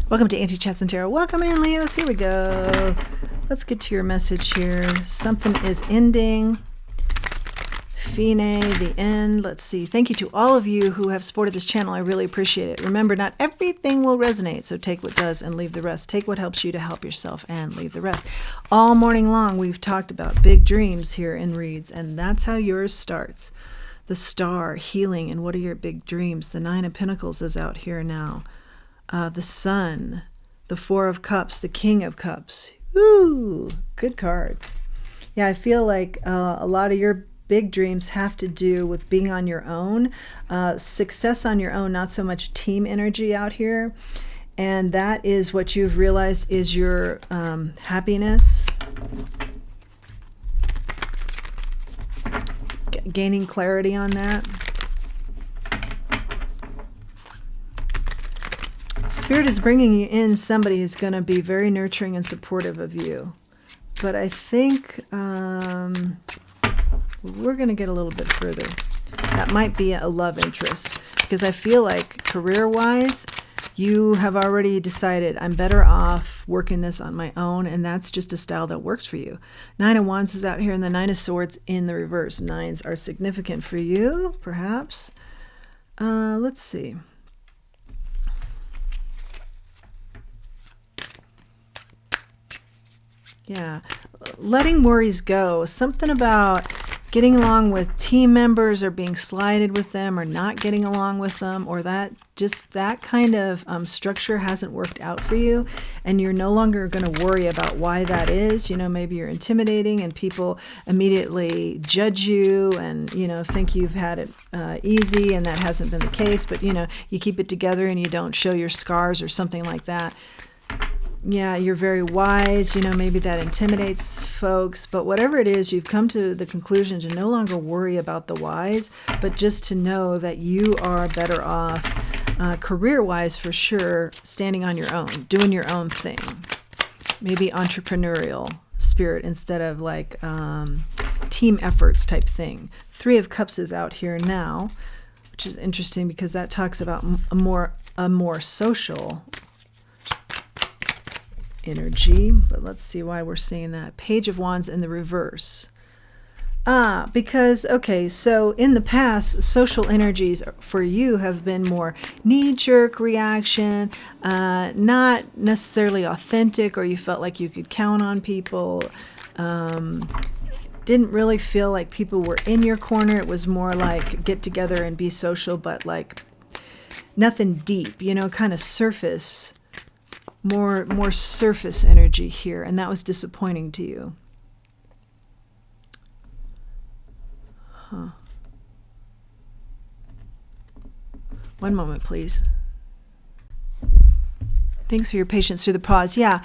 Welcome to Auntie Chats and Tarot. Welcome in, Leos. Here we go. Let's get to your message here. Something is ending. Fine, the end. Let's see. Thank you to all of you who have supported this channel. I really appreciate it. Remember, not everything will resonate, so take what does and leave the rest. Take what helps you to help yourself and leave the rest. All morning long, we've talked about big dreams here in Reads, and that's how yours starts. The Star, healing, and what are your big dreams? The Nine of Pentacles is out here now. The Sun, the Four of Cups, the King of Cups. Ooh, good cards. Yeah, I feel like a lot of your big dreams have to do with being on your own. Success on your own, not so much team energy out here. And that is what you've realized is your happiness. Gaining clarity on that. Spirit is bringing you in somebody who's going to be very nurturing and supportive of you. But I think we're going to get a little bit further. That might be a love interest. Because I feel like career-wise, you have already decided I'm better off working this on my own. And that's just a style that works for you. Nine of Wands is out here and the Nine of Swords in the reverse. Nines are significant for you, perhaps. Let's see. Yeah, letting worries go. Something about getting along with team members or being slighted with them or not getting along with them, or that kind of structure hasn't worked out for you and you're no longer going to worry about why that is. You know, maybe you're intimidating and people immediately judge you and, you know, think you've had it easy, and that hasn't been the case. But, you know, you keep it together and you don't show your scars or something like that. Yeah, you're very wise, you know, maybe that intimidates folks, but whatever it is, you've come to the conclusion to no longer worry about the whys, but just to know that you are better off, career-wise for sure, standing on your own, doing your own thing. Maybe entrepreneurial spirit instead of like team efforts type thing. Three of Cups is out here now, which is interesting because that talks about a more social energy, but let's see why we're seeing that. Page of Wands in the reverse. Because, okay, so in the past, social energies for you have been more knee-jerk reaction, not necessarily authentic, or you felt like you could count on people, didn't really feel like people were in your corner. It was more like get together and be social, but like nothing deep, you know, kind of surface. More surface energy here, and that was disappointing to you. Huh. One moment, please. Thanks for your patience through the pause. Yeah,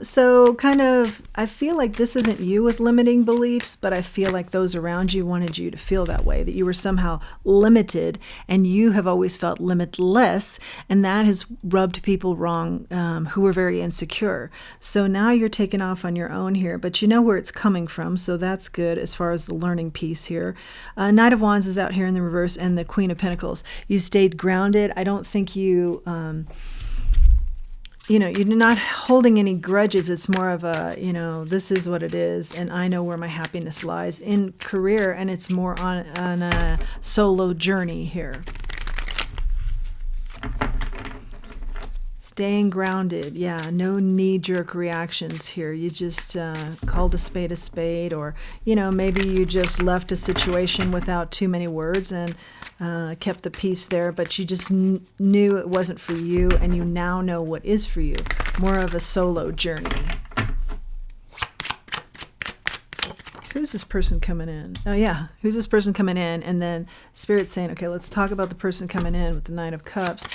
so kind of, I feel like this isn't you with limiting beliefs, but I feel like those around you wanted you to feel that way, that you were somehow limited, and you have always felt limitless, and that has rubbed people wrong who were very insecure. So now you're taking off on your own here, but you know where it's coming from, so that's good as far as the learning piece here. Knight of Wands is out here in the reverse, and the Queen of Pentacles. You stayed grounded. I don't think you... you know, you're not holding any grudges. It's more of a, you know, this is what it is, and I know where my happiness lies in career, and it's more on a solo journey here. Staying grounded. Yeah, no knee-jerk reactions here. You just called a spade, or, you know, maybe you just left a situation without too many words and kept the peace there, but you just knew it wasn't for you, and you now know what is for you. More of a solo journey. Who's this person coming in? Oh yeah, who's this person coming in? And then Spirit's saying, okay, let's talk about the person coming in with the Knight of Cups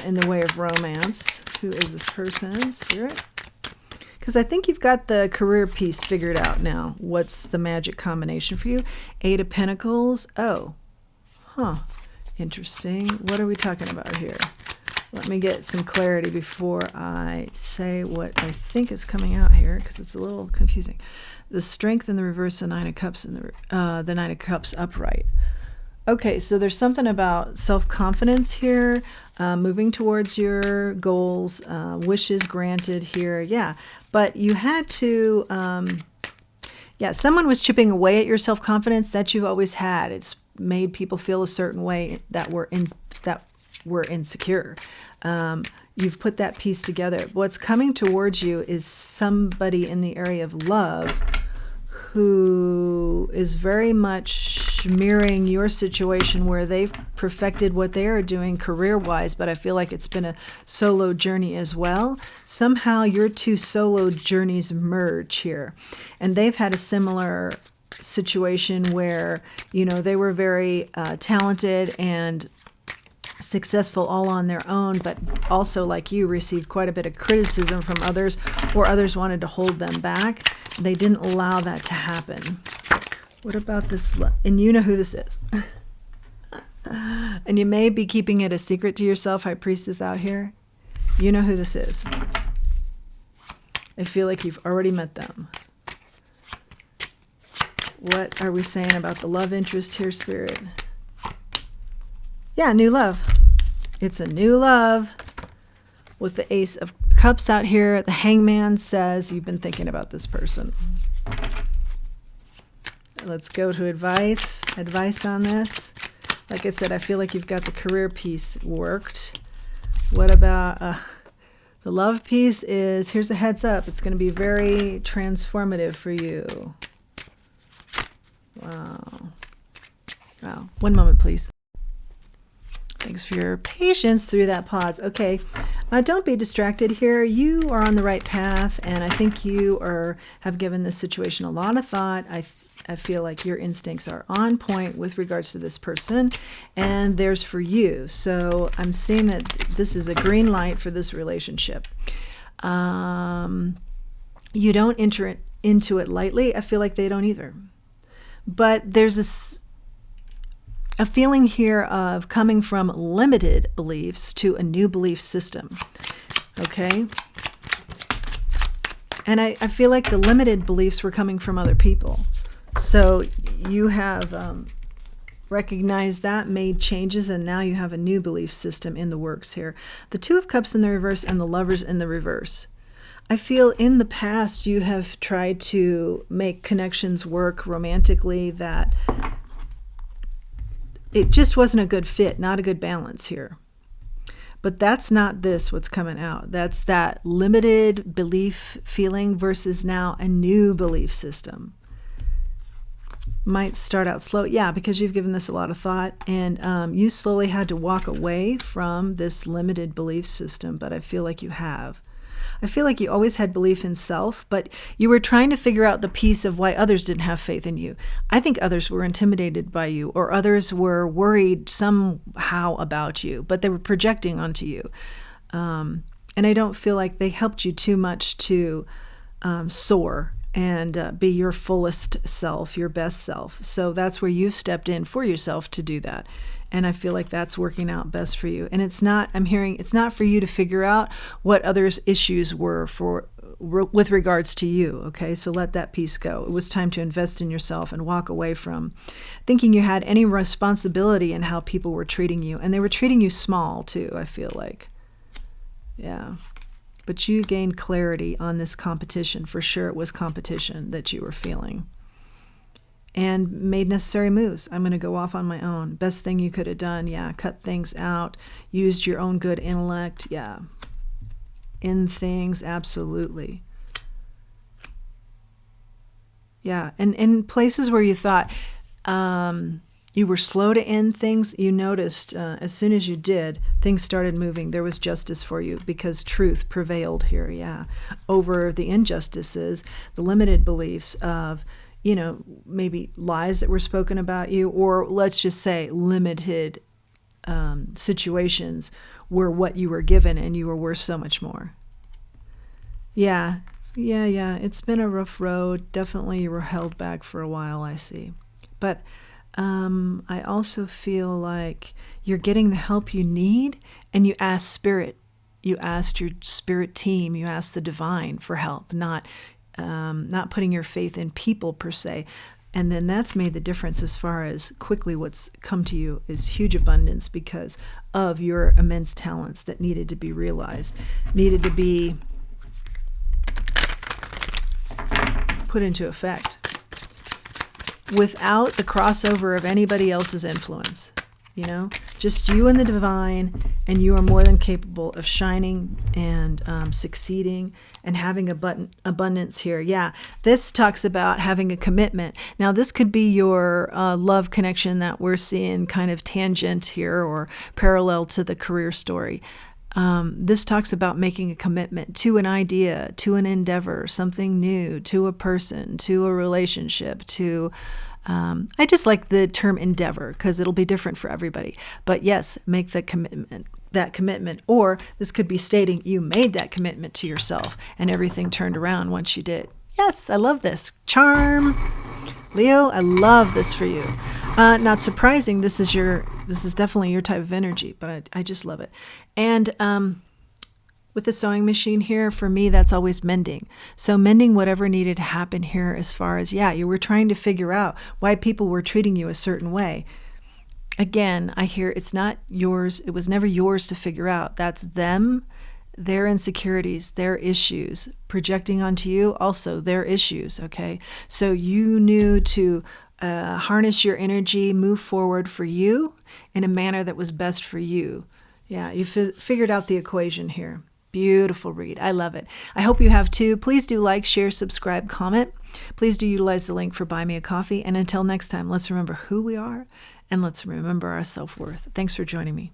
in the way of romance. Who is this person, Spirit? Because I think you've got the career piece figured out now. What's the magic combination for you? Eight of Pentacles. Oh. Huh. Interesting. What are we talking about here? Let me get some clarity before I say what I think is coming out here, because it's a little confusing. The Strength in the reverse, the Nine of Cups in the Nine of Cups upright. Okay, so there's something about self-confidence here, moving towards your goals, wishes granted here. Yeah, but you had to, yeah, someone was chipping away at your self-confidence that you've always had. It's made people feel a certain way that were insecure. You've put that piece together. What's coming towards you is somebody in the area of love who is very much mirroring your situation where they've perfected what they are doing career-wise, but I feel like it's been a solo journey as well. Somehow your two solo journeys merge here. And they've had a similar situation where, they were very talented and successful all on their own, but also, like you, received quite a bit of criticism from others, or others wanted to hold them back. They didn't allow that to happen. What about this? And you know who this is. And you may be keeping it a secret to yourself, High Priestess out here. You know who this is. I feel like you've already met them. What are we saying about the love interest here, Spirit? Yeah, new love. It's a new love. With the Ace of Cups out here, the Hangman says you've been thinking about this person. Let's go to advice. Advice on this. Like I said, I feel like you've got the career piece worked. What about the love piece? Here's a heads up. It's going to be very transformative for you. Wow. Wow. One moment, please. Thanks for your patience through that pause. Okay, don't be distracted here. You are on the right path, and I think you have given this situation a lot of thought. I feel like your instincts are on point with regards to this person, and there's for you. So I'm seeing that this is a green light for this relationship. You don't enter into it lightly. I feel like they don't either. But there's a feeling here of coming from limited beliefs to a new belief system. Okay? And I feel like the limited beliefs were coming from other people. So you have recognized that, made changes, and now you have a new belief system in the works here. The Two of Cups in the reverse and the Lovers in the reverse. I feel in the past you have tried to make connections work romantically that it just wasn't a good fit, not a good balance here. But that's not what's coming out. That's that limited belief feeling versus now a new belief system. Might start out slow. Yeah, because you've given this a lot of thought, and you slowly had to walk away from this limited belief system, but I feel like you have. I feel like you always had belief in self, but you were trying to figure out the piece of why others didn't have faith in you. I think others were intimidated by you, or others were worried somehow about you, but they were projecting onto you. And I don't feel like they helped you too much to soar and be your fullest self, your best self. So that's where you've stepped in for yourself to do that. And I feel like that's working out best for you. And it's not for you to figure out what others' issues were with regards to you, okay? So let that piece go. It was time to invest in yourself and walk away from thinking you had any responsibility in how people were treating you. And they were treating you small, too, I feel like. Yeah. But you gained clarity on this competition. For sure it was competition that you were feeling. And made necessary moves. I'm going to go off on my own. Best thing you could have done, yeah. Cut things out. Used your own good intellect, yeah. In things, absolutely. Yeah, and in places where you thought you were slow to end things, you noticed as soon as you did, things started moving. There was justice for you because truth prevailed here, yeah. Over the injustices, the limited beliefs of maybe lies that were spoken about you, or let's just say limited situations were what you were given and you were worth so much more. Yeah. It's been a rough road. Definitely you were held back for a while, I see. But I also feel like you're getting the help you need, and you asked Spirit. You asked your spirit team. You asked the divine for help, not putting your faith in people per se. And then that's made the difference as far as quickly what's come to you is huge abundance because of your immense talents that needed to be realized, needed to be put into effect without the crossover of anybody else's influence. Just you and the divine, and you are more than capable of shining and succeeding and having abundance here. Yeah, this talks about having a commitment. Now, this could be your love connection that we're seeing kind of tangent here or parallel to the career story. This talks about making a commitment to an idea, to an endeavor, something new, to a person, to a relationship, to I just like the term endeavor because it'll be different for everybody. But yes, make the commitment. Or this could be stating you made that commitment to yourself and everything turned around once you did. Yes, I love this. Charm. Leo, I love this for you. Not surprising, this is definitely your type of energy, but I just love it. And with the sewing machine here, for me, that's always mending. So mending whatever needed to happen here as far as, you were trying to figure out why people were treating you a certain way. Again, I hear it's not yours. It was never yours to figure out. That's them, their insecurities, their issues, projecting onto you also their issues, okay? So you knew to harness your energy, move forward for you in a manner that was best for you. Yeah, you figured out the equation here. Beautiful read. I love it. I hope you have too. Please do like, share, subscribe, comment. Please do utilize the link for Buy Me a Coffee. And until next time, let's remember who we are and let's remember our self-worth. Thanks for joining me.